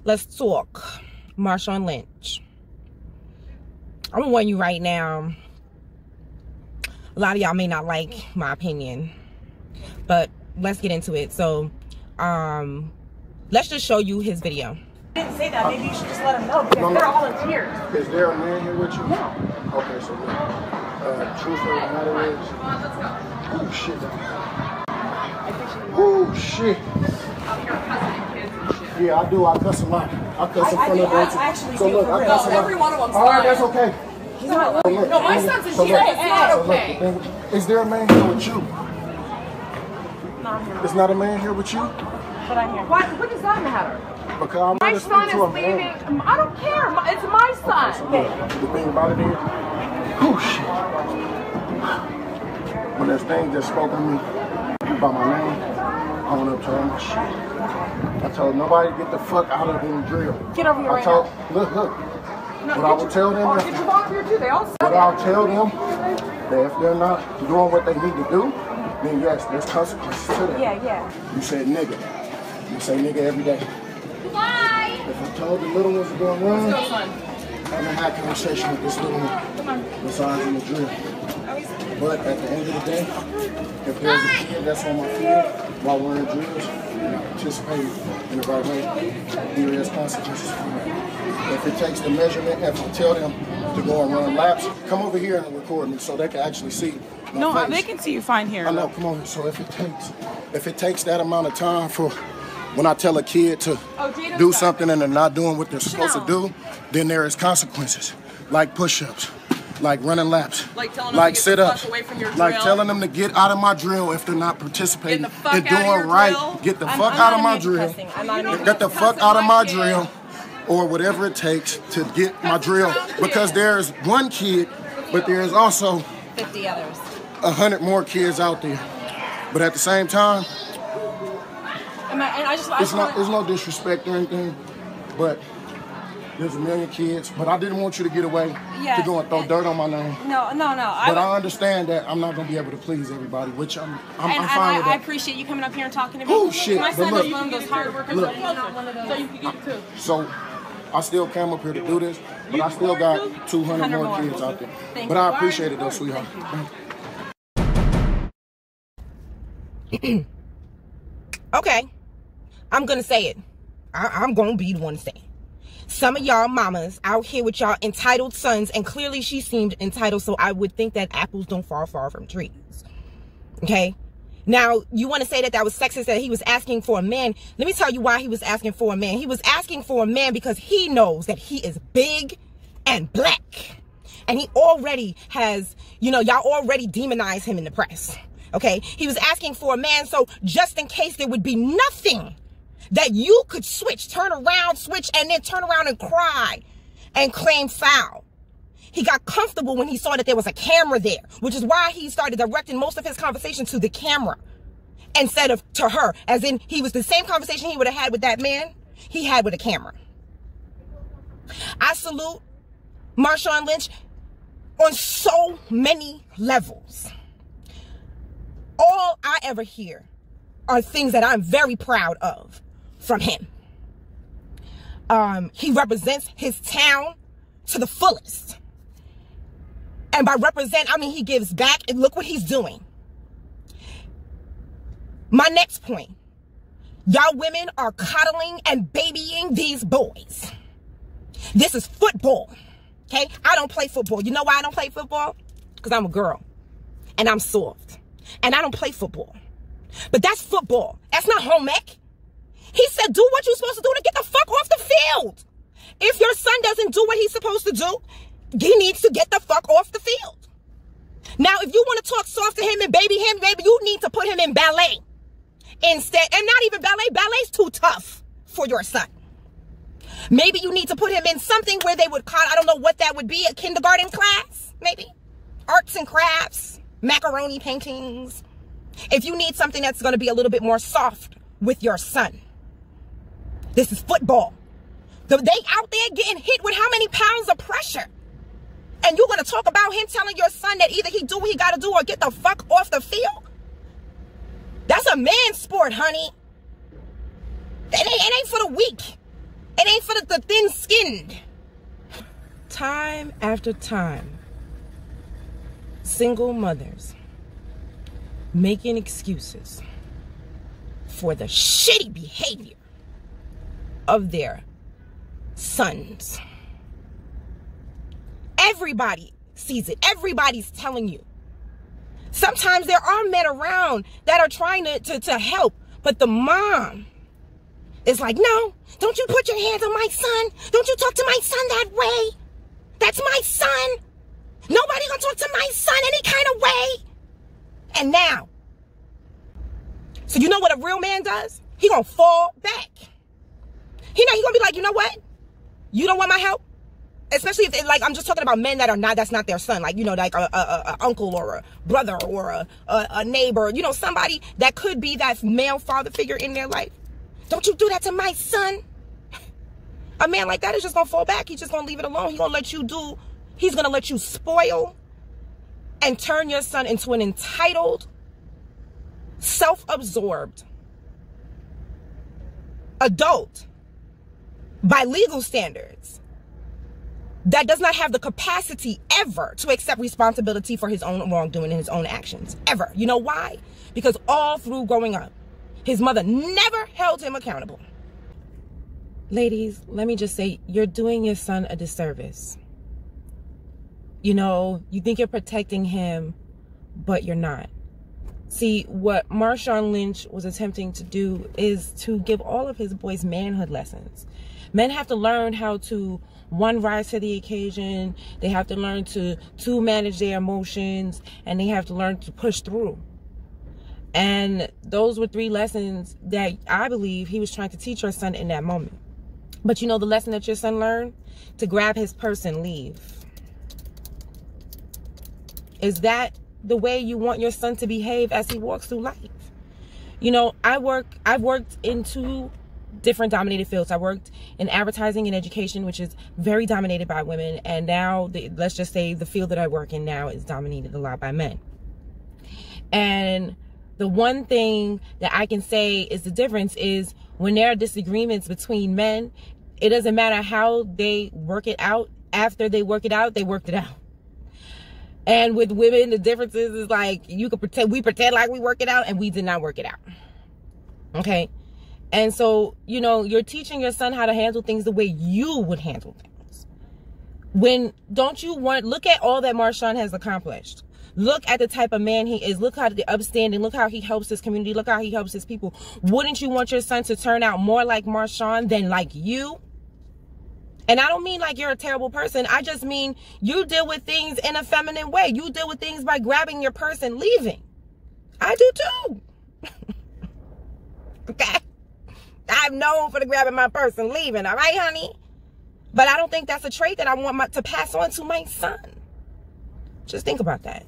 Let's talk. Marshawn Lynch. I'm gonna warn you right now. A lot of y'all may not like my opinion, but let's get into it. So, let's just show you his video. I didn't say that. Maybe you should just let him know because they're all in tears. Is there a man here with you? Yeah. Okay, so truth of the matter is, oh shit. Oh shit. Yeah, I do. I cuss a lot. I cuss in front of them. Actually, so look, I cuss a lot. Every one of them's all right, that's okay. He's not. So look, No, my son's in jail. It's not okay. Is there a man here with you? No, I'm here. Is not a man here with you? But I'm here. What does that matter? Because My son is leaving. I don't care. It's my son. Okay, so the thing about it is, oh shit. When this thing just spoke to me by my name, I went up to him. Shit. I told nobody to get the fuck out of them drill. Get over here right now. Look. No, what I will tell them is, get your mom here too. They all what I'll tell them that if they're not doing what they need to do, then yes, there's consequences to that. Yeah. You said nigga. You say nigga every day. Bye. If I told the little ones to go run, Let's go, son. I'm gonna have a conversation with this little one besides in the drill. But at the end of the day, if there's a kid that's on my field while we're in drills and I participate in the right way, there is consequences for that. If it takes the measurement, if I tell them to go and run laps, come over here and record me so they can actually see my face. They can see you fine here. I know, come on. So if it takes that amount of time for when I tell a kid to do something and they're not doing what they're supposed to do, then there is consequences, like push-ups, like running laps, like sit-ups, like telling them to get out of my drill if they're not participating and doing right. Get the fuck out of my drill. Get the fuck out of my drill, or whatever it takes to get my drill. Because there's one kid, but there's also 50 others. 100 more kids out there. But at the same time, it's no disrespect or anything, but there's a million kids. But I didn't want you to get away to go and throw dirt on my name. No. But I understand that I'm not going to be able to please everybody, which I'm fine with that. I appreciate you coming up here and talking to me. Oh, shit. My son But is one of those hard workers. Look. He's not one of those. So you can get it too. So I still came up here to do this, but I still got 200 more kids out there. But I appreciate it though, sweetheart. Okay, I'm gonna say it. I'm gonna be the one to say it. Some of y'all mamas out here with y'all entitled sons, and clearly she seemed entitled, so I would think that apples don't fall far from trees. Okay? Now, you want to say that was sexist, that he was asking for a man. Let me tell you why he was asking for a man. He was asking for a man because he knows that he is big and black. And he already has, y'all already demonize him in the press. Okay? He was asking for a man, so just in case there would be nothing that you could turn around, switch, and then turn around and cry and claim foul. He got comfortable when he saw that there was a camera there, which is why he started directing most of his conversation to the camera instead of to her. As in, he was the same conversation he would have had with that man, he had with a camera. I salute Marshawn Lynch on so many levels. All I ever hear are things that I'm very proud of from him. He represents his town to the fullest. And by represent, I mean he gives back, and look what he's doing. My next point. Y'all women are coddling and babying these boys. This is football. Okay? I don't play football. You know why I don't play football? Because I'm a girl. And I'm soft. And I don't play football. But that's football. That's not home ec. He said, do what you're supposed to do to get the fuck off the field. If your son doesn't do what he's supposed to do, he needs to get the fuck off the field. Now, if you want to talk soft to him and baby him, maybe you need to put him in ballet instead. And not even ballet. Ballet's too tough for your son. Maybe you need to put him in something where they would call, I don't know what that would be, a kindergarten class, maybe. Arts and crafts, macaroni paintings. If you need something that's going to be a little bit more soft with your son. This is football. They out there getting hit with how many pounds of pressure? And you're going to talk about him telling your son that either he do what he got to do or get the fuck off the field? That's a man's sport, honey. It ain't for the weak. It ain't for the thin-skinned. Time after time, single mothers making excuses for the shitty behavior of their sons. Everybody sees it. Everybody's telling you. Sometimes there are men around that are trying to help, but the mom is like, no, don't you put your hands on my son. Don't you talk to my son that way. That's my son. Nobody gonna talk to my son any kind of way. And now, so you know what a real man does? He gonna fall back. He gonna be like, you know what? You don't want my help? Especially if, like, I'm just talking about men that's not their son. Like, you know, like a uncle or a brother or a neighbor. You know, somebody that could be that male father figure in their life. Don't you do that to my son. A man like that is just going to fall back. He's just going to leave it alone. He's going to let you spoil and turn your son into an entitled, self-absorbed adult by legal standards that does not have the capacity ever to accept responsibility for his own wrongdoing and his own actions. Ever. You know why? Because all through growing up, his mother never held him accountable. Ladies, let me just say, you're doing your son a disservice. You know, you think you're protecting him, but you're not. See, what Marshawn Lynch was attempting to do is to give all of his boys manhood lessons. Men have to learn how to, one, rise to the occasion. They have to learn to manage their emotions, and they have to learn to push through. And those were 3 lessons that I believe he was trying to teach your son in that moment. But you know the lesson that your son learned? To grab his purse and leave. Is that the way you want your son to behave as he walks through life? You know, I've worked in 2 different dominated fields. I worked in advertising and education, which is very dominated by women. And now, let's just say the field that I work in now is dominated a lot by men. And the one thing that I can say is the difference is when there are disagreements between men, it doesn't matter how they work it out. After they work it out, they worked it out. And with women, the difference is like, we pretend like we work it out, and we did not work it out. Okay? And so, you know, you're teaching your son how to handle things the way you would handle things. Look at all that Marshawn has accomplished. Look at the type of man he is. Look how upstanding. Look how he helps his community. Look how he helps his people. Wouldn't you want your son to turn out more like Marshawn than like you? And I don't mean like you're a terrible person. I just mean you deal with things in a feminine way. You deal with things by grabbing your purse and leaving. I do too. Okay? I'm known for the grabbing my purse and leaving. All right, honey? But I don't think that's a trait that I want to pass on to my son. Just think about that.